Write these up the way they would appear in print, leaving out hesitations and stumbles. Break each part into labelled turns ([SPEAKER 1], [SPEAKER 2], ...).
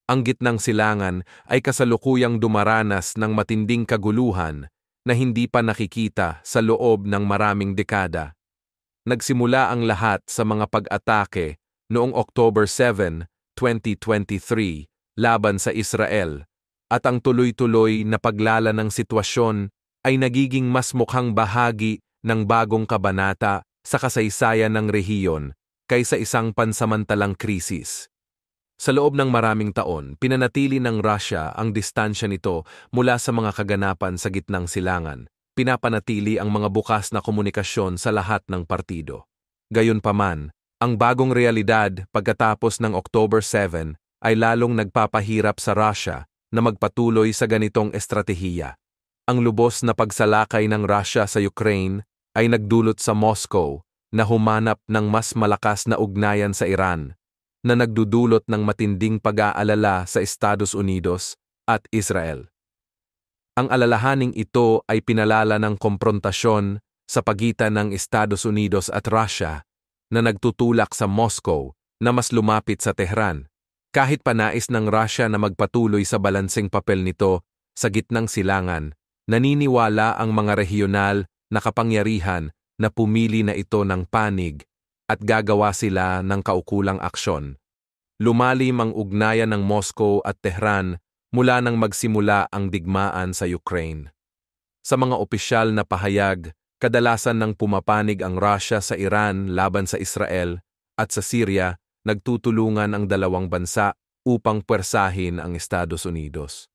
[SPEAKER 1] Ang gitnang silangan ay kasalukuyang dumaranas ng matinding kaguluhan na hindi pa nakikita sa loob ng maraming dekada. Nagsimula ang lahat sa mga pag-atake noong October 7, 2023 laban sa Israel, at ang tuloy-tuloy na paglala ng sitwasyon ay nagiging mas mukhang bahagi ng bagong kabanata sa kasaysayan ng rehiyon kaysa isang pansamantalang krisis. Sa loob ng maraming taon, pinanatili ng Russia ang distansya nito mula sa mga kaganapan sa gitnang silangan. Pinapanatili ang mga bukas na komunikasyon sa lahat ng partido. Gayunpaman, ang bagong realidad pagkatapos ng October 7 ay lalong nagpapahirap sa Russia na magpatuloy sa ganitong estratehiya. Ang lubos na pagsalakay ng Russia sa Ukraine ay nagdulot sa Moscow na humanap ng mas malakas na ugnayan sa Iran, na nagdudulot ng matinding pag-aalala sa Estados Unidos at Israel. Ang alalahaning ito ay pinalala ng komprontasyon sa pagitan ng Estados Unidos at Russia na nagtutulak sa Moscow na mas lumapit sa Tehran, kahit pa nais ng Russia na magpatuloy sa balanseng papel nito sa gitnang silangan. Naniniwala ang mga rehiyonal na kapangyarihan na pumili na ito ng panig at gagawa sila ng kaukulang aksyon. Lumalim ang ugnayan ng Moscow at Tehran mula nang magsimula ang digmaan sa Ukraine. Sa mga opisyal na pahayag, kadalasan nang pumapanig ang Russia sa Iran laban sa Israel at sa Syria, nagtutulungan ang dalawang bansa upang puwersahin ang Estados Unidos.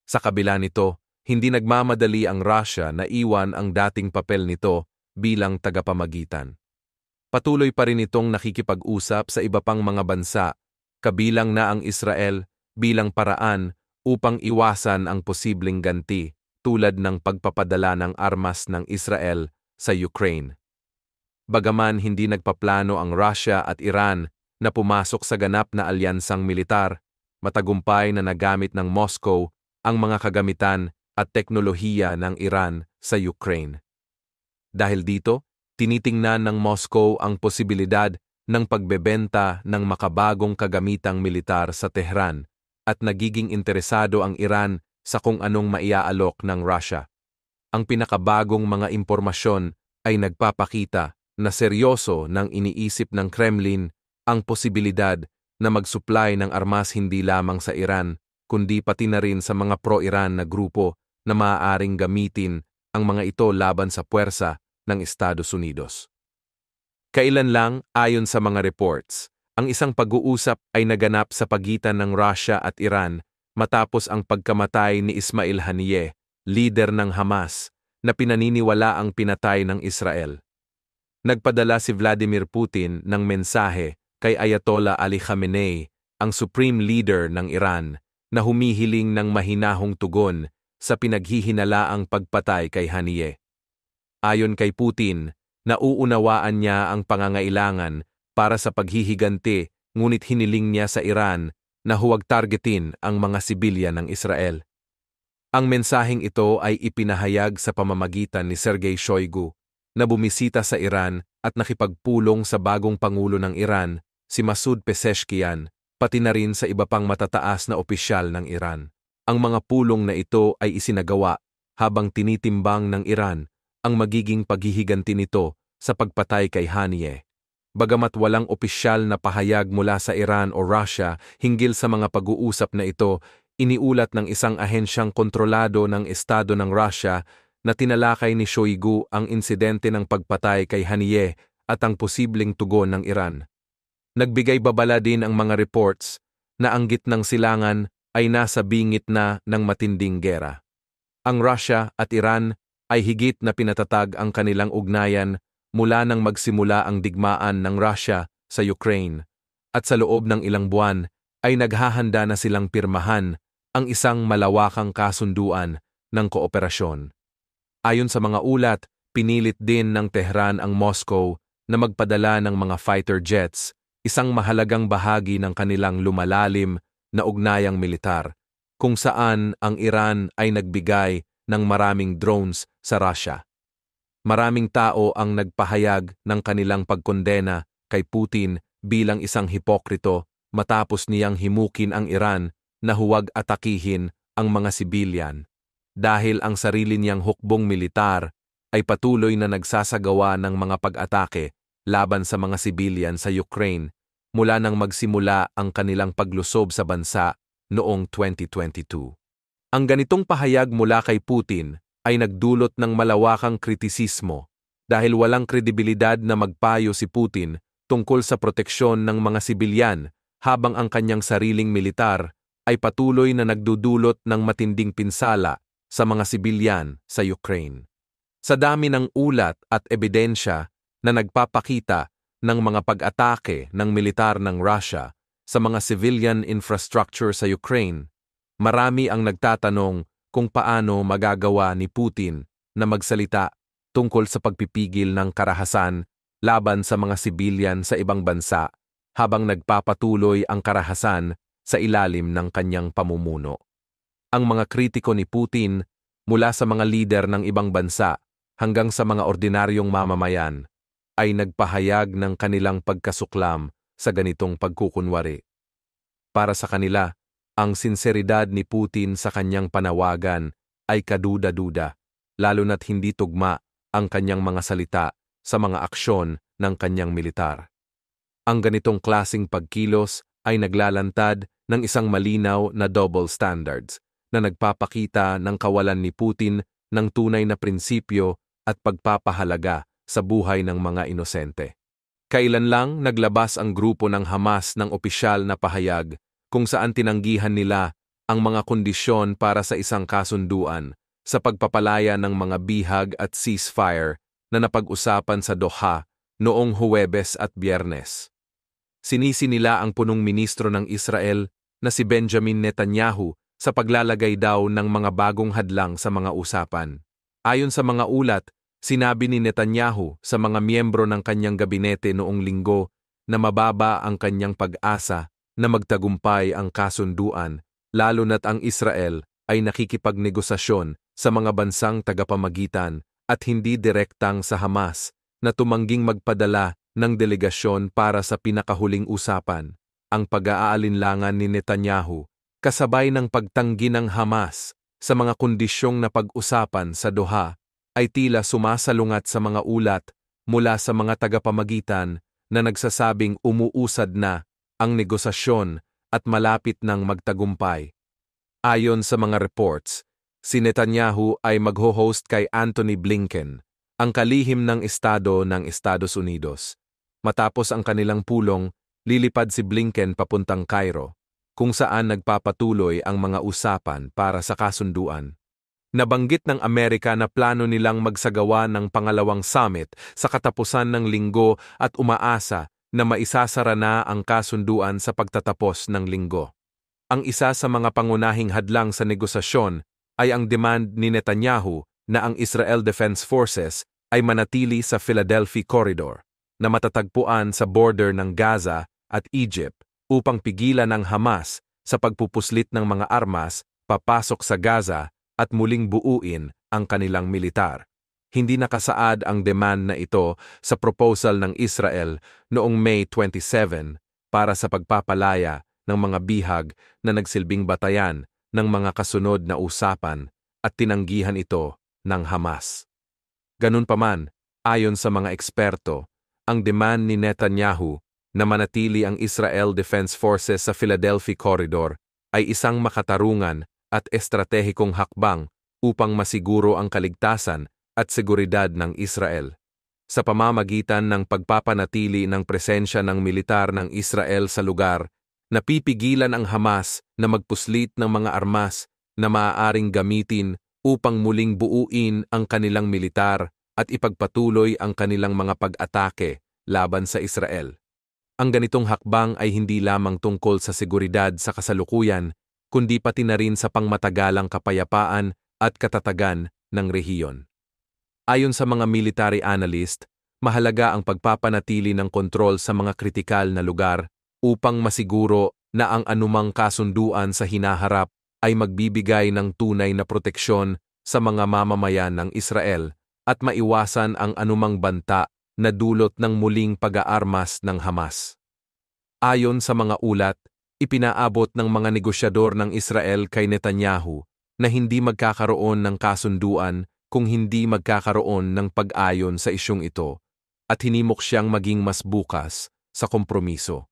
[SPEAKER 1] Sa kabila nito, hindi nagmamadali ang Russia na iwan ang dating papel nito bilang tagapamagitan. Patuloy pa rin itong nakikipag-usap sa iba pang mga bansa, kabilang na ang Israel, bilang paraan upang iwasan ang posibleng ganti tulad ng pagpapadala ng armas ng Israel sa Ukraine. Bagaman hindi nagpaplano ang Russia at Iran na pumasok sa ganap na alyansang militar, matagumpay na nagamit ng Moscow ang mga kagamitan at teknolohiya ng Iran sa Ukraine. Dahil dito, tinitingnan ng Moscow ang posibilidad ng pagbebenta ng makabagong kagamitang militar sa Tehran at nagiging interesado ang Iran sa kung anong maiaalok ng Russia. Ang pinakabagong mga impormasyon ay nagpapakita na seryoso nang iniisip ng Kremlin ang posibilidad na mag-supply ng armas hindi lamang sa Iran, kundi pati na rin sa mga pro-Iran na grupo na maaaring gamitin ang mga ito laban sa puwersa ng Estados Unidos. Kailan lang, ayon sa mga reports, ang isang pag-uusap ay naganap sa pagitan ng Russia at Iran matapos ang pagkamatay ni Ismail Haniyeh, leader ng Hamas, na pinaniniwala ang pinatay ng Israel. Nagpadala si Vladimir Putin ng mensahe kay Ayatollah Ali Khamenei, ang supreme leader ng Iran, na humihiling ng mahinahong tugon sa pinaghihinalaang pagpatay kay Haniyeh. Ayon kay Putin, nauunawaan niya ang pangangailangan para sa paghihiganti, ngunit hiniling niya sa Iran na huwag targetin ang mga sibilyan ng Israel. Ang mensaheng ito ay ipinahayag sa pamamagitan ni Sergei Shoigu, na bumisita sa Iran at nakipagpulong sa bagong pangulo ng Iran, si Masoud Pezeshkian, pati na rin sa iba pang matataas na opisyal ng Iran. Ang mga pulong na ito ay isinagawa habang tinitimbang ng Iran ang magiging paghihiganti nito sa pagpatay kay Haniyeh. Bagamat walang opisyal na pahayag mula sa Iran o Russia hinggil sa mga pag-uusap na ito, iniulat ng isang ahensyang kontrolado ng Estado ng Russia na tinalakay ni Shoigu ang insidente ng pagpatay kay Haniyeh at ang posibleng tugon ng Iran. Nagbigay babala din ang mga reports na ang gitnang silangan ay nasa bingit na ng matinding gera. Ang Russia at Iran ay higit na pinatatag ang kanilang ugnayan mula nang magsimula ang digmaan ng Russia sa Ukraine, at sa loob ng ilang buwan ay naghahanda na silang pirmahan ang isang malawakang kasunduan ng kooperasyon. Ayon sa mga ulat, pinilit din ng Tehran ang Moscow na magpadala ng mga fighter jets, isang mahalagang bahagi ng kanilang lumalalim na ugnayang militar, kung saan ang Iran ay nagbigay ng maraming drones sa Russia. Maraming tao ang nagpahayag ng kanilang pagkondena kay Putin bilang isang hipokrito matapos niyang himukin ang Iran na huwag atakihin ang mga sibilyan dahil ang sarili niyang hukbong militar ay patuloy na nagsasagawa ng mga pag-atake laban sa mga sibilyan sa Ukraine mula nang magsimula ang kanilang paglusob sa bansa noong 2022. Ang ganitong pahayag mula kay Putin ay nagdulot ng malawakang kritisismo dahil walang kredibilidad na magpayo si Putin tungkol sa proteksyon ng mga sibilyan habang ang kanyang sariling militar ay patuloy na nagdudulot ng matinding pinsala sa mga sibilyan sa Ukraine. Sa dami ng ulat at ebidensya na nagpapakita ng mga pag-atake ng militar ng Russia sa mga civilian infrastructure sa Ukraine, marami ang nagtatanong kung paano magagawa ni Putin na magsalita tungkol sa pagpipigil ng karahasan laban sa mga sibilyan sa ibang bansa habang nagpapatuloy ang karahasan sa ilalim ng kanyang pamumuno. Ang mga kritiko ni Putin mula sa mga lider ng ibang bansa hanggang sa mga ordinaryong mamamayan ay nagpahayag ng kanilang pagkasuklam sa ganitong pagkukunwari. Para sa kanila, ang sinseridad ni Putin sa kanyang panawagan ay kaduda-duda, lalo na't hindi tugma ang kanyang mga salita sa mga aksyon ng kanyang militar. Ang ganitong klasing pagkilos ay naglalantad ng isang malinaw na double standards na nagpapakita ng kawalan ni Putin ng tunay na prinsipyo at pagpapahalaga sa buhay ng mga inosente. Kailan lang naglabas ang grupo ng Hamas ng opisyal na pahayag kung saan tinanggihan nila ang mga kondisyon para sa isang kasunduan sa pagpapalaya ng mga bihag at ceasefire na napag-usapan sa Doha noong Huwebes at Biyernes. Sinisi nila ang punong ministro ng Israel na si Benjamin Netanyahu sa paglalagay daw ng mga bagong hadlang sa mga usapan. Ayon sa mga ulat, sinabi ni Netanyahu sa mga miyembro ng kanyang gabinete noong Linggo na mababa ang kanyang pag-asa na magtagumpay ang kasunduan, lalo na't ang Israel ay nakikipagnegosasyon sa mga bansang tagapamagitan at hindi direktang sa Hamas na tumangging magpadala ng delegasyon para sa pinakahuling usapan. Ang pag-aalinlangan ni Netanyahu kasabay ng pagtanggi ng Hamas sa mga kondisyong na pag-usapan sa Doha ay tila sumasalungat sa mga ulat mula sa mga tagapamagitan na nagsasabing umuusad na ang negosasyon at malapit ng magtagumpay. Ayon sa mga reports, si Netanyahu ay magho-host kay Antony Blinken, ang kalihim ng Estado ng Estados Unidos. Matapos ang kanilang pulong, lilipad si Blinken papuntang Cairo, kung saan nagpapatuloy ang mga usapan para sa kasunduan. Nabanggit ng Amerika na plano nilang magsagawa ng pangalawang summit sa katapusan ng linggo at umaasa na maisasara na ang kasunduan sa pagtatapos ng linggo. Ang isa sa mga pangunahing hadlang sa negosasyon ay ang demand ni Netanyahu na ang Israel Defense Forces ay manatili sa Philadelphia Corridor na matatagpuan sa border ng Gaza at Egypt upang pigilan ang Hamas sa pagpupuslit ng mga armas papasok sa Gaza at muling buuin ang kanilang militar. Hindi nakasaad ang demand na ito sa proposal ng Israel noong May 27 para sa pagpapalaya ng mga bihag na nagsilbing batayan ng mga kasunod na usapan at tinanggihan ito ng Hamas. Ganun pa man, ayon sa mga eksperto, ang demand ni Netanyahu na manatili ang Israel Defense Forces sa Philadelphia Corridor ay isang makatarungan at estratehikong hakbang upang masiguro ang kaligtasan at seguridad ng Israel. Sa pamamagitan ng pagpapanatili ng presensya ng militar ng Israel sa lugar, napipigilan ang Hamas na magpuslit ng mga armas na maaaring gamitin upang muling buuin ang kanilang militar at ipagpatuloy ang kanilang mga pag-atake laban sa Israel. Ang ganitong hakbang ay hindi lamang tungkol sa seguridad sa kasalukuyan, kundi pati na rin sa pangmatagalang kapayapaan at katatagan ng rehiyon. Ayon sa mga military analyst, mahalaga ang pagpapanatili ng kontrol sa mga kritikal na lugar upang masiguro na ang anumang kasunduan sa hinaharap ay magbibigay ng tunay na proteksyon sa mga mamamayan ng Israel at maiwasan ang anumang banta na dulot ng muling pag-aarmas ng Hamas. Ayon sa mga ulat, ipinaabot ng mga negosyador ng Israel kay Netanyahu na hindi magkakaroon ng kasunduan kung hindi magkakaroon ng pag-ayon sa isyung ito at hinimok siyang maging mas bukas sa kompromiso.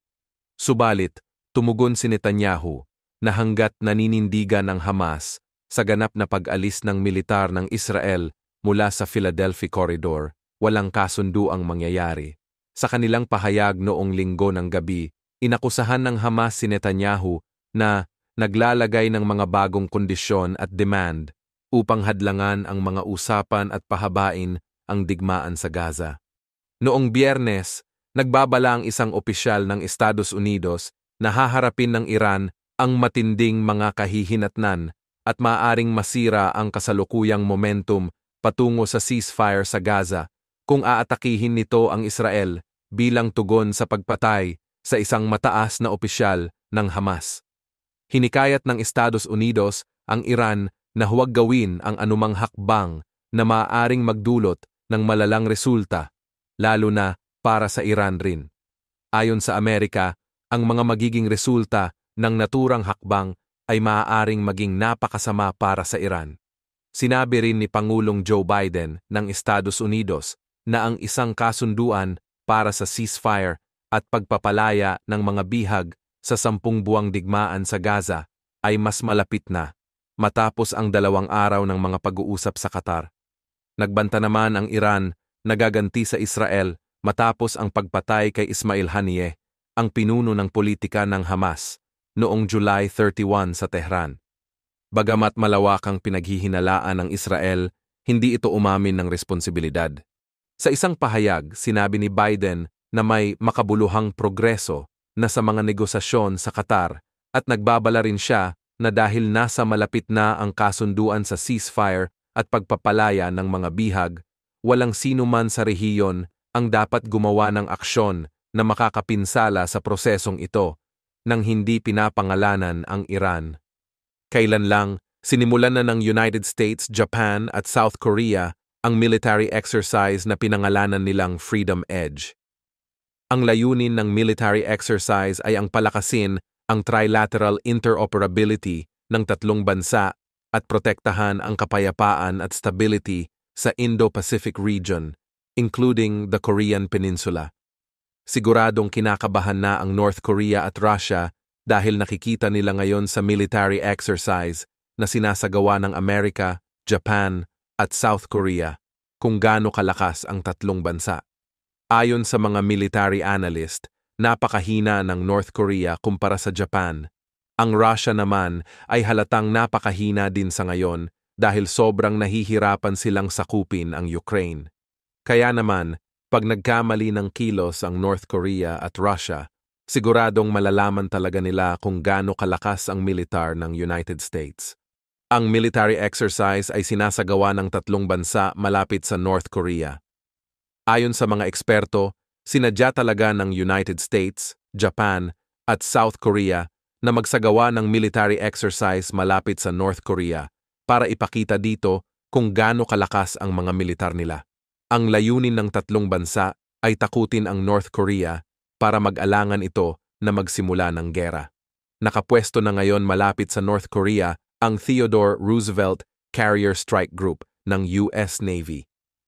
[SPEAKER 1] Subalit, tumugon si Netanyahu na hanggat naninindigan ang Hamas sa ganap na pag-alis ng militar ng Israel mula sa Philadelphia Corridor, walang kasunduang mangyayari. Sa kanilang pahayag noong Linggo ng gabi, inakusahan ng Hamas si Netanyahu na naglalagay ng mga bagong kondisyon at demand upang hadlangan ang mga usapan at pahabain ang digmaan sa Gaza. Noong Biyernes, nagbabala ang isang opisyal ng Estados Unidos na haharapin ng Iran ang matinding mga kahihinatnan at maaaring masira ang kasalukuyang momentum patungo sa ceasefire sa Gaza kung aatakihin nito ang Israel bilang tugon sa pagpatay sa isang mataas na opisyal ng Hamas. Hinikayat ng Estados Unidos ang Iran na huwag gawin ang anumang hakbang na maaaring magdulot ng malalang resulta, lalo na para sa Iran rin. Ayon sa Amerika, ang mga magiging resulta ng naturang hakbang ay maaaring maging napakasama para sa Iran. Sinabi rin ni Pangulong Joe Biden ng Estados Unidos na ang isang kasunduan para sa ceasefire at pagpapalaya ng mga bihag sa 10 buwang digmaan sa Gaza ay mas malapit na, matapos ang 2 araw ng mga pag-uusap sa Qatar. Nagbanta naman ang Iran na gaganti sa Israel matapos ang pagpatay kay Ismail Haniyeh, ang pinuno ng politika ng Hamas, noong July 31 sa Tehran. Bagamat malawakang pinaghihinalaan ng Israel, hindi ito umamin ng responsibilidad. Sa isang pahayag, sinabi ni Biden na may makabuluhang progreso na sa mga negosasyon sa Qatar at nagbabala rin siya na dahil nasa malapit na ang kasunduan sa ceasefire at pagpapalaya ng mga bihag, walang sino man sa rehiyon ang dapat gumawa ng aksyon na makakapinsala sa prosesong ito nang hindi pinapangalanan ang Iran. Kailan lang, sinimulan na ng United States, Japan at South Korea ang military exercise na pinangalanan nilang Freedom Edge. Ang layunin ng military exercise ay ang palakasin ang trilateral interoperability ng 3 bansa at protektahan ang kapayapaan at stability sa Indo-Pacific region, including the Korean Peninsula. Siguradong kinakabahan na ang North Korea at Russia dahil nakikita nila ngayon sa military exercise na sinasagawa ng Amerika, Japan at South Korea kung gaano kalakas ang 3 bansa. Ayon sa mga military analyst, napakahina ng North Korea kumpara sa Japan. Ang Russia naman ay halatang napakahina din sa ngayon dahil sobrang nahihirapan silang sakupin ang Ukraine. Kaya naman, pag nagkamali ng kilos ang North Korea at Russia, siguradong malalaman talaga nila kung gaano kalakas ang militar ng United States. Ang military exercise ay sinasagawa ng 3 bansa malapit sa North Korea. Ayon sa mga eksperto, sinadya talaga ng United States, Japan at South Korea na magsagawa ng military exercise malapit sa North Korea para ipakita dito kung gaano kalakas ang mga militar nila. Ang layunin ng 3 bansa ay takutin ang North Korea para mag-alangan ito na magsimula ng gera. Nakapwesto na ngayon malapit sa North Korea ang Theodore Roosevelt Carrier Strike Group ng US Navy.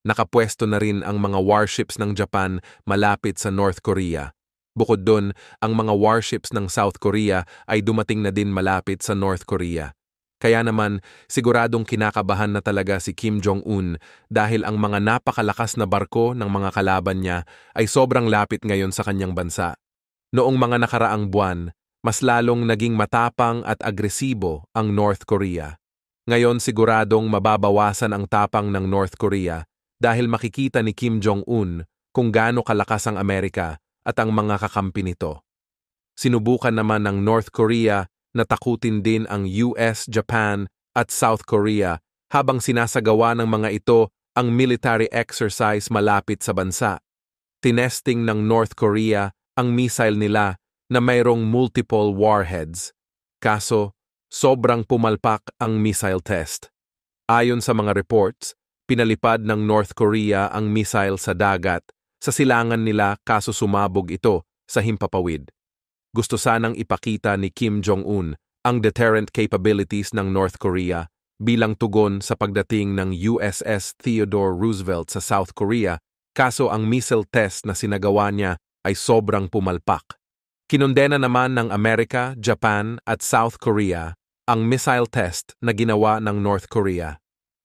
[SPEAKER 1] Nakapwesto na rin ang mga warships ng Japan malapit sa North Korea. Bukod dun, ang mga warships ng South Korea ay dumating na din malapit sa North Korea. Kaya naman, siguradong kinakabahan na talaga si Kim Jong-un dahil ang mga napakalakas na barko ng mga kalaban niya ay sobrang lapit ngayon sa kanyang bansa. Noong mga nakaraang buwan, mas lalong naging matapang at agresibo ang North Korea. Ngayon siguradong mababawasan ang tapang ng North Korea dahil makikita ni Kim Jong-un kung gaano kalakas ang Amerika at ang mga kakampi nito. Sinubukan naman ng North Korea na takutin din ang US, Japan at South Korea habang sinasagawa ng mga ito ang military exercise malapit sa bansa. Tinesting ng North Korea ang missile nila na mayroong multiple warheads. Kaso, sobrang pumalpak ang missile test. Ayon sa mga reports, pinalipad ng North Korea ang missile sa dagat sa silangan nila kaso sumabog ito sa himpapawid. Gusto sanang ipakita ni Kim Jong-un ang deterrent capabilities ng North Korea bilang tugon sa pagdating ng USS Theodore Roosevelt sa South Korea, kaso ang missile test na sinagawa niya ay sobrang pumalpak. Kinondena naman ng Amerika, Japan at South Korea ang missile test na ginawa ng North Korea.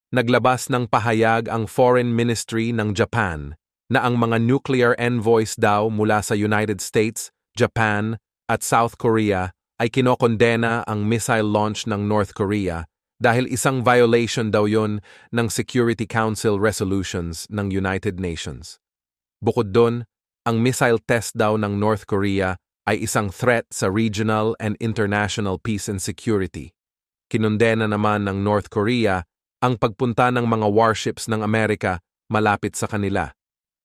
[SPEAKER 1] Naglabas ng pahayag ang Foreign Ministry ng Japan na ang mga nuclear envoys daw mula sa United States, Japan at South Korea ay kinokondena ang missile launch ng North Korea dahil isang violation daw yon ng Security Council resolutions ng United Nations. Bukod doon, ang missile test daw ng North Korea ay isang threat sa regional and international peace and security. Kinondena naman ng North Korea ang pagpunta ng mga warships ng Amerika malapit sa kanila.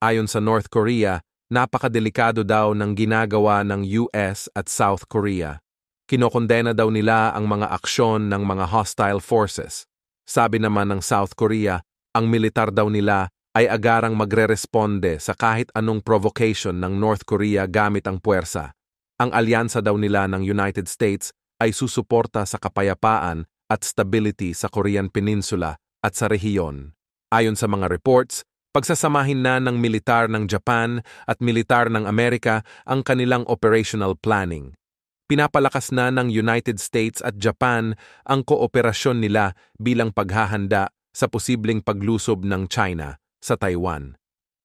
[SPEAKER 1] Ayon sa North Korea, napakadelikado daw ng ginagawa ng US at South Korea. Kinokondena daw nila ang mga aksyon ng mga hostile forces. Sabi naman ng South Korea, ang militar daw nila ay agarang magre-responde sa kahit anong provocation ng North Korea gamit ang puwersa. Ang alyansa daw nila ng United States ay susuporta sa kapayapaan at stability sa Korean Peninsula at sa rehiyon. Ayon sa mga reports, pagsasamahin na ng militar ng Japan at militar ng Amerika ang kanilang operational planning. Pinapalakas na ng United States at Japan ang kooperasyon nila bilang paghahanda sa posibleng paglusob ng China sa Taiwan.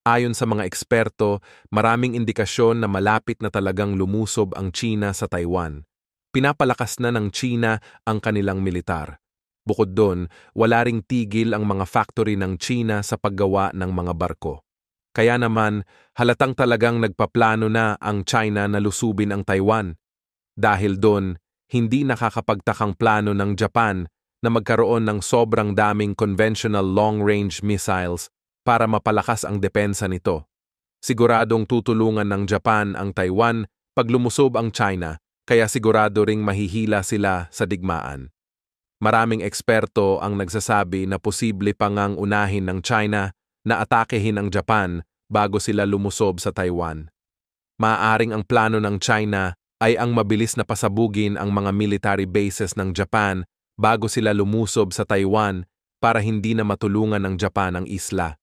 [SPEAKER 1] Ayon sa mga eksperto, maraming indikasyon na malapit na talagang lumusob ang China sa Taiwan. Pinapalakas na ng China ang kanilang militar. Bukod doon, wala ring tigil ang mga factory ng China sa paggawa ng mga barko. Kaya naman, halatang talagang nagpaplano na ang China na lusubin ang Taiwan. Dahil doon, hindi nakakapagtakang plano ng Japan na magkaroon ng sobrang daming conventional long-range missiles para mapalakas ang depensa nito. Siguradong tutulungan ng Japan ang Taiwan pag lumusob ang China, kaya sigurado ring mahihila sila sa digmaan. Maraming eksperto ang nagsasabi na posible pa ngang unahin ng China na atakehin ang Japan bago sila lumusob sa Taiwan. Maaaring ang plano ng China ay ang mabilis na pasabugin ang mga military bases ng Japan bago sila lumusob sa Taiwan para hindi na matulungan ng Japan ang isla.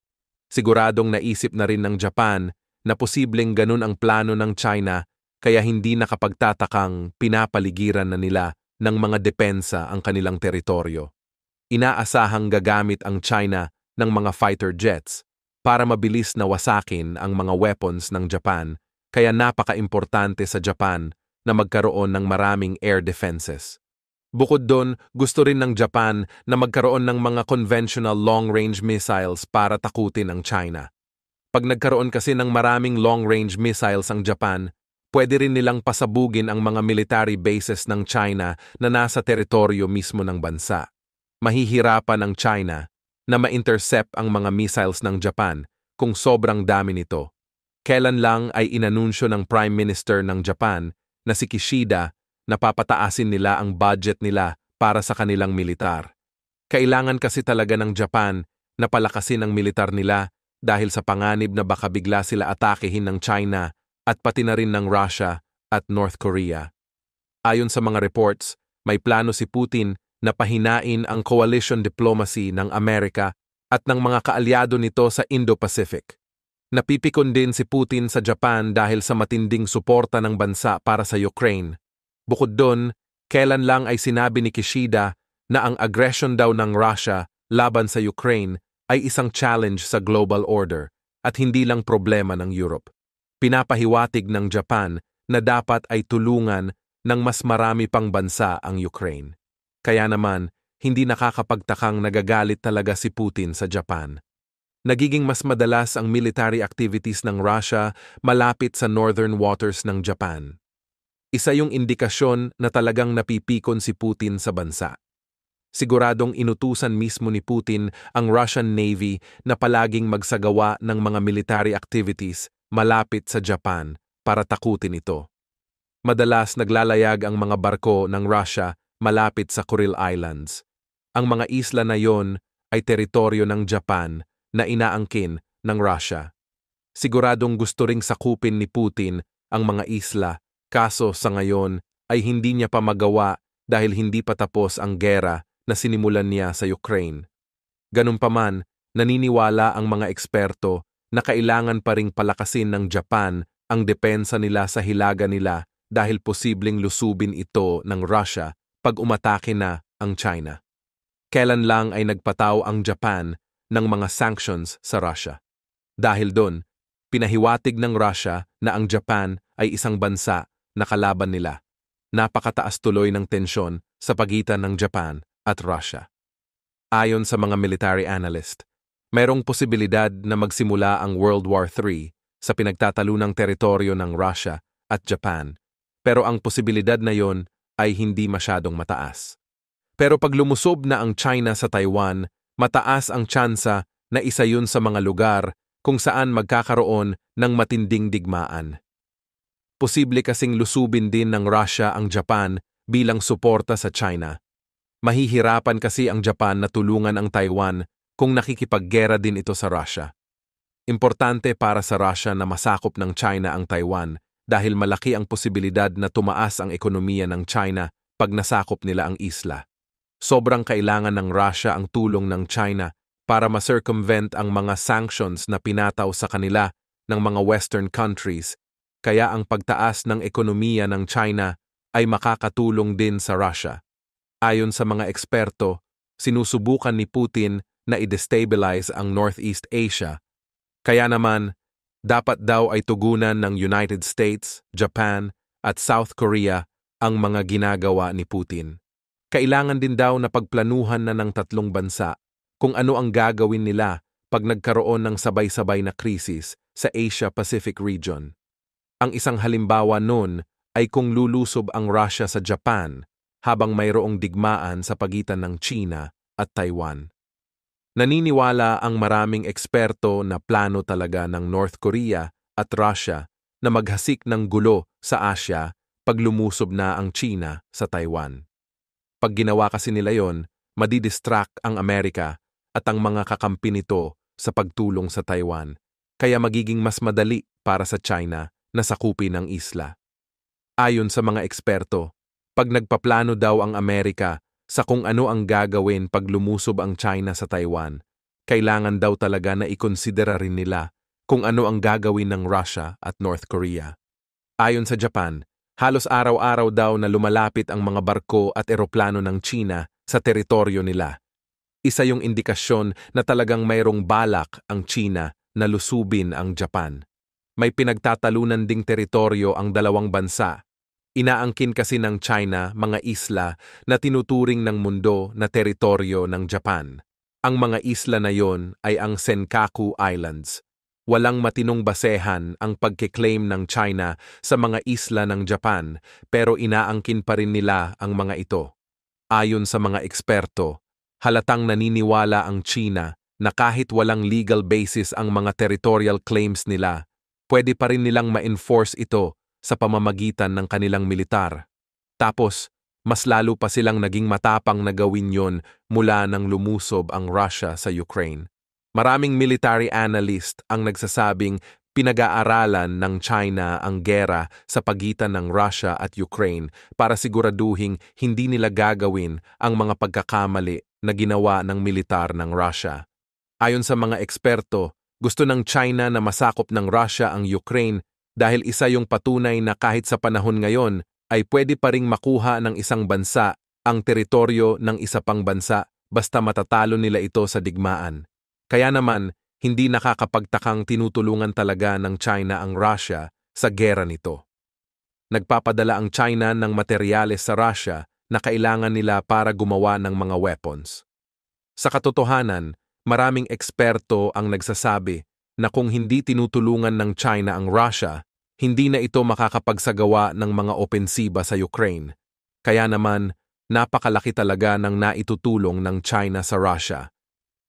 [SPEAKER 1] Siguradong naisip na rin ng Japan na posibleng ganun ang plano ng China kaya hindi nakapagtatakang pinapaligiran na nila ng mga depensa ang kanilang teritoryo. Inaasahang gagamit ang China ng mga fighter jets para mabilis na wasakin ang mga weapons ng Japan, kaya napaka-importante sa Japan na magkaroon ng maraming air defenses. Bukod doon, gusto rin ng Japan na magkaroon ng mga conventional long-range missiles para takutin ang China. Pag nagkaroon kasi ng maraming long-range missiles ang Japan, pwede rin nilang pasabugin ang mga military bases ng China na nasa teritoryo mismo ng bansa. Mahihirapan ang China na ma-intercept ang mga missiles ng Japan kung sobrang dami nito. Kailan lang ay inanunsyo ng Prime Minister ng Japan na si Kishida na papataasin nila ang budget nila para sa kanilang militar. Kailangan kasi talaga ng Japan na palakasin ang militar nila dahil sa panganib na baka bigla sila atakehin ng China at pati na rin ng Russia at North Korea. Ayon sa mga reports, may plano si Putin na pahinain ang coalition diplomacy ng Amerika at ng mga kaalyado nito sa Indo-Pacific. Napipikon din si Putin sa Japan dahil sa matinding suporta ng bansa para sa Ukraine. Bukod doon, kailan lang ay sinabi ni Kishida na ang aggression daw ng Russia laban sa Ukraine ay isang challenge sa global order at hindi lang problema ng Europe. Pinapahiwatig ng Japan na dapat ay tulungan ng mas marami pang bansa ang Ukraine. Kaya naman, hindi nakakapagtakang nagagalit talaga si Putin sa Japan. Nagiging mas madalas ang military activities ng Russia malapit sa northern waters ng Japan. Isa yung indikasyon na talagang napipikon si Putin sa bansa. Siguradong inutusan mismo ni Putin ang Russian Navy na palaging magsagawa ng mga military activities malapit sa Japan para takutin ito. Madalas naglalayag ang mga barko ng Russia malapit sa Kuril Islands. Ang mga isla na yon ay teritoryo ng Japan na inaangkin ng Russia. Siguradong gusto ring sakupin ni Putin ang mga isla Kaso sa ngayon ay hindi niya pa magawa dahil hindi pa tapos ang gera na sinimulan niya sa Ukraine. Ganunpaman, naniniwala ang mga eksperto na kailangan pa ring palakasin ng Japan ang depensa nila sa hilaga nila dahil posibleng lusubin ito ng Russia pag umatake na ang China. Kailan lang ay nagpataw ang Japan ng mga sanctions sa Russia. Dahil doon, pinahiwatig ng Russia na ang Japan ay isang bansa na kalaban nila. Napakataas tuloy ng tensyon sa pagitan ng Japan at Russia. Ayon sa mga military analyst, mayroong posibilidad na magsimula ang World War III sa pinagtatalunang teritoryo ng Russia at Japan, pero ang posibilidad na yon ay hindi masyadong mataas. Pero pag lumusob na ang China sa Taiwan, mataas ang tsansa na isa yun sa mga lugar kung saan magkakaroon ng matinding digmaan. Posible kasing lusubin din ng Russia ang Japan bilang suporta sa China. Mahihirapan kasi ang Japan na tulungan ang Taiwan kung nakikipaggera din ito sa Russia. Importante para sa Russia na masakop ng China ang Taiwan dahil malaki ang posibilidad na tumaas ang ekonomiya ng China pag nasakop nila ang isla. Sobrang kailangan ng Russia ang tulong ng China para ma-circumvent ang mga sanctions na pinataw sa kanila ng mga Western countries, kaya ang pagtaas ng ekonomiya ng China ay makakatulong din sa Russia. Ayon sa mga eksperto, sinusubukan ni Putin na i-destabilize ang Northeast Asia, kaya naman dapat daw ay tugunan ng United States, Japan at South Korea ang mga ginagawa ni Putin. Kailangan din daw na pagplanuhan na ng tatlong bansa kung ano ang gagawin nila pag nagkaroon ng sabay-sabay na krisis sa Asia-Pacific region. Ang isang halimbawa nun ay kung lulusob ang Russia sa Japan habang mayroong digmaan sa pagitan ng China at Taiwan. Naniniwala ang maraming eksperto na plano talaga ng North Korea at Russia na maghasik ng gulo sa Asia pag lumusob na ang China sa Taiwan. Pag ginawa kasi nila yon, madidistract ang Amerika at ang mga kakampi nito sa pagtulong sa Taiwan, kaya magiging mas madali para sa China na sakupin ang isla. Ayon sa mga eksperto, pag nagpaplano daw ang Amerika sa kung ano ang gagawin pag lumusob ang China sa Taiwan, kailangan daw talaga na ikonsidera rin nila kung ano ang gagawin ng Russia at North Korea. Ayon sa Japan, halos araw-araw daw na lumalapit ang mga barko at eroplano ng China sa teritoryo nila. Isa yung indikasyon na talagang mayroong balak ang China na lusubin ang Japan. May pinagtatalunan ding teritoryo ang dalawang bansa. Inaangkin kasi ng China mga isla na tinuturing ng mundo na teritoryo ng Japan. Ang mga isla na yon ay ang Senkaku Islands. Walang matinong basehan ang pagkiklaim ng China sa mga isla ng Japan pero inaangkin pa rin nila ang mga ito. Ayon sa mga eksperto, halatang naniniwala ang China na kahit walang legal basis ang mga territorial claims nila, pwede pa rin nilang ma-enforce ito sa pamamagitan ng kanilang militar. Tapos, mas lalo pa silang naging matapang na gawin yon mula nang lumusob ang Russia sa Ukraine. Maraming military analyst ang nagsasabing pinag-aaralan ng China ang gera sa pagitan ng Russia at Ukraine para siguraduhing hindi nila gagawin ang mga pagkakamali na ginawa ng militar ng Russia. Ayon sa mga eksperto, gusto ng China na masakop ng Russia ang Ukraine dahil isa yung patunay na kahit sa panahon ngayon ay pwede pa ring makuha ng isang bansa ang teritoryo ng isa pang bansa basta matatalo nila ito sa digmaan. Kaya naman, hindi nakakapagtakang tinutulungan talaga ng China ang Russia sa gera nito. Nagpapadala ang China ng materyales sa Russia na kailangan nila para gumawa ng mga weapons. Sa katotohanan, maraming eksperto ang nagsasabi na kung hindi tinutulungan ng China ang Russia, hindi na ito makakapagsagawa ng mga opensiba sa Ukraine. Kaya naman, napakalaki talaga ng naitutulong ng China sa Russia.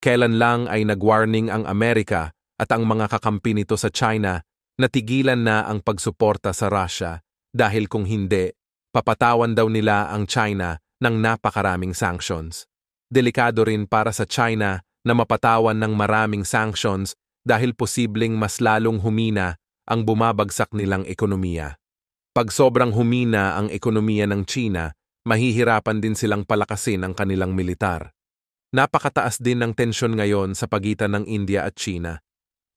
[SPEAKER 1] Kailan lang ay nag-warning ang Amerika at ang mga kakampi nito sa China na tigilan na ang pagsuporta sa Russia dahil kung hindi, papatawan daw nila ang China ng napakaraming sanctions. Delikado rin para sa China na mapatawan ng maraming sanctions dahil posibleng mas lalong humina ang bumabagsak nilang ekonomiya. Pag sobrang humina ang ekonomiya ng China, mahihirapan din silang palakasin ang kanilang militar. Napakataas din ng tensyon ngayon sa pagitan ng India at China.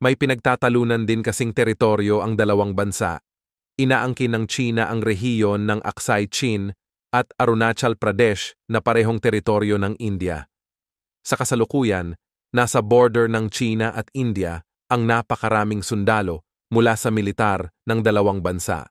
[SPEAKER 1] May pinagtatalunan din kasing teritoryo ang dalawang bansa. Inaangkin ng China ang rehiyon ng Aksai Chin at Arunachal Pradesh na parehong teritoryo ng India. Sa kasalukuyan, nasa border ng China at India ang napakaraming sundalo mula sa militar ng dalawang bansa.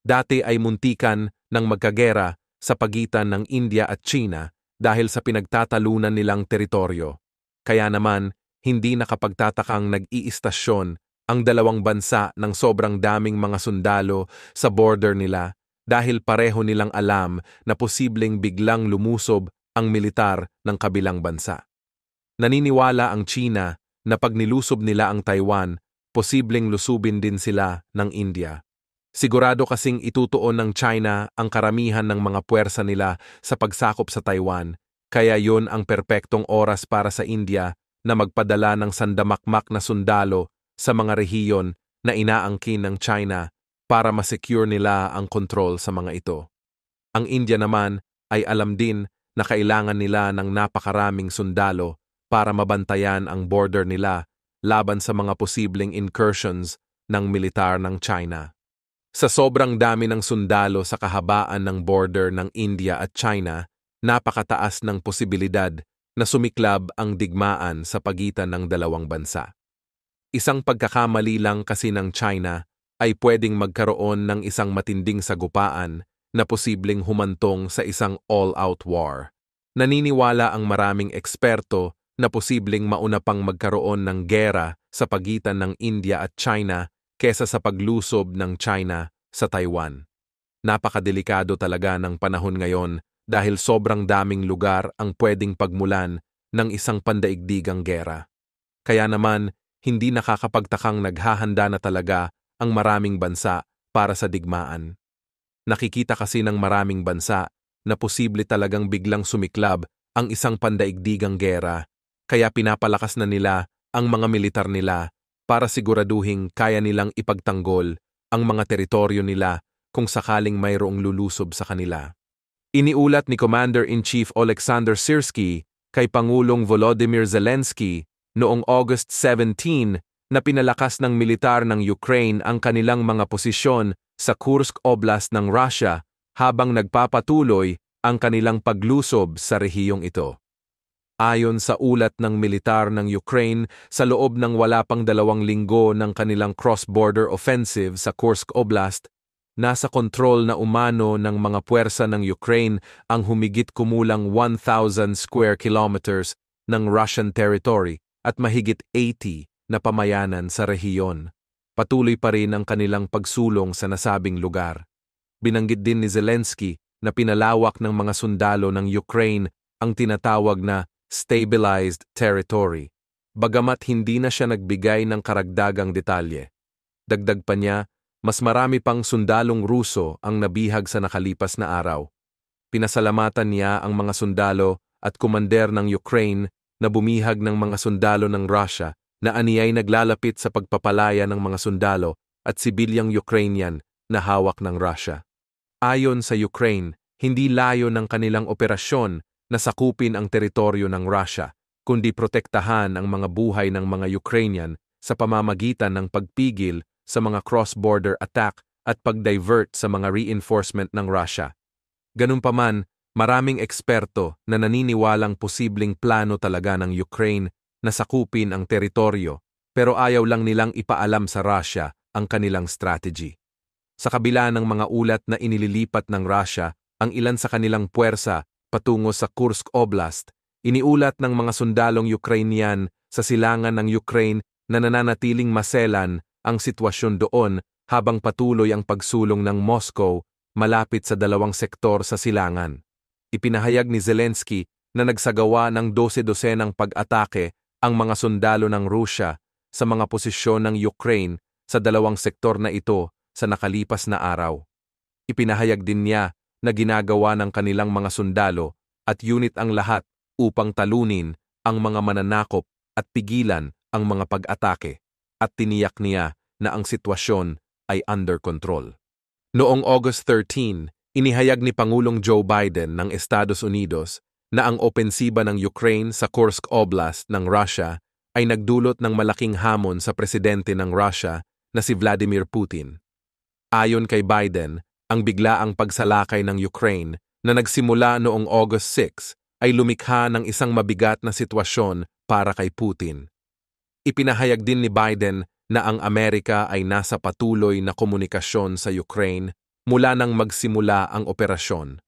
[SPEAKER 1] Dati ay muntikan ng magkagera sa pagitan ng India at China dahil sa pinagtatalunan nilang teritoryo. Kaya naman, hindi nakapagtatakang nag-iistasyon ang dalawang bansa ng sobrang daming mga sundalo sa border nila dahil pareho nilang alam na posibleng biglang lumusob ang militar ng kabilang bansa. Naniniwala ang China na pag nilusob nila ang Taiwan, posibleng lusubin din sila ng India. Sigurado kasing itutuon ng China ang karamihan ng mga puwersa nila sa pagsakop sa Taiwan, kaya yon ang perpektong oras para sa India na magpadala ng sandamakmak na sundalo sa mga rehiyon na inaangkin ng China para masecure nila ang kontrol sa mga ito. Ang India naman ay alam din na kailangan nila ng napakaraming sundalo para mabantayan ang border nila laban sa mga posibleng incursions ng militar ng China. Sa sobrang dami ng sundalo sa kahabaan ng border ng India at China, napakataas ng posibilidad na sumiklab ang digmaan sa pagitan ng dalawang bansa. Isang pagkakamali lang kasi ng China ay pwedeng magkaroon ng isang matinding sagupaan na posibleng humantong sa isang all-out war. Naniniwala ang maraming eksperto na posibleng mauna pang magkaroon ng gera sa pagitan ng India at China kesa sa paglusob ng China sa Taiwan. Napakadelikado talaga ng panahon ngayon dahil sobrang daming lugar ang pwedeng pagmulan ng isang pandaigdigang gera. Kaya naman, hindi nakakapagtakang naghahanda na talaga ang maraming bansa para sa digmaan. Nakikita kasi ng maraming bansa na posible talagang biglang sumiklab ang isang pandaigdigang gera, kaya pinapalakas na nila ang mga militar nila para siguraduhing kaya nilang ipagtanggol ang mga teritoryo nila kung sakaling mayroong lulusob sa kanila. Iniulat ni Commander-in-Chief Oleksandr Syrskyi kay Pangulong Volodymyr Zelensky noong August 17 na pinalakas ng militar ng Ukraine ang kanilang mga posisyon sa Kursk Oblast ng Russia habang nagpapatuloy ang kanilang paglusob sa rehiyong ito. Ayon sa ulat ng militar ng Ukraine, sa loob ng wala pang 2 linggo ng kanilang cross-border offensive sa Kursk Oblast, nasa kontrol na umano ng mga puwersa ng Ukraine ang humigit kumulang 1,000 square kilometers ng Russian territory at mahigit 80 na pamayanan sa rehiyon. Patuloy pa rin ang kanilang pagsulong sa nasabing lugar. Binanggit din ni Zelensky na pinalawak ng mga sundalo ng Ukraine ang tinatawag na stabilized territory, bagamat hindi na siya nagbigay ng karagdagang detalye. Dagdag pa niya, mas marami pang sundalong Ruso ang nabihag sa nakalipas na araw. Pinasalamatan niya ang mga sundalo at komander ng Ukraine na bumihag ng mga sundalo ng Russia na aniyay naglalapit sa pagpapalaya ng mga sundalo at sibilyang Ukrainian na hawak ng Russia. Ayon sa Ukraine, hindi layo ng kanilang operasyon na sakupin ang teritoryo ng Russia, kundi protektahan ang mga buhay ng mga Ukrainian sa pamamagitan ng pagpigil sa mga cross-border attack at pag-divert sa mga reinforcement ng Russia. Ganunpaman, maraming eksperto na naniniwalang posibleng plano talaga ng Ukraine na sakupin ang teritoryo, pero ayaw lang nilang ipaalam sa Russia ang kanilang strategy. Sa kabila ng mga ulat na inililipat ng Russia ang ilan sa kanilang puwersa patungo sa Kursk Oblast, iniulat ng mga sundalong Ukrainian sa silangan ng Ukraine na nananatiling maselan ang sitwasyon doon habang patuloy ang pagsulong ng Moscow malapit sa 2 sektor sa silangan. Ipinahayag ni Zelensky na nagsagawa ng 12-dosenang pag-atake ang mga sundalo ng Russia sa mga posisyon ng Ukraine sa 2 sektor na ito sa nakalipas na araw. Ipinahayag din niya na ginagawa ng kanilang mga sundalo at unit ang lahat upang talunin ang mga mananakop at pigilan ang mga pag-atake, at tiniyak niya na ang sitwasyon ay under control. Noong August 13, inihayag ni Pangulong Joe Biden ng Estados Unidos na ang opensiba ng Ukraine sa Kursk Oblast ng Russia ay nagdulot ng malaking hamon sa presidente ng Russia na si Vladimir Putin. Ayon kay Biden, ang biglaang pagsalakay ng Ukraine na nagsimula noong August 6 ay lumikha ng isang mabigat na sitwasyon para kay Putin. Ipinahayag din ni Biden na ang Amerika ay nasa patuloy na komunikasyon sa Ukraine mula nang magsimula ang operasyon.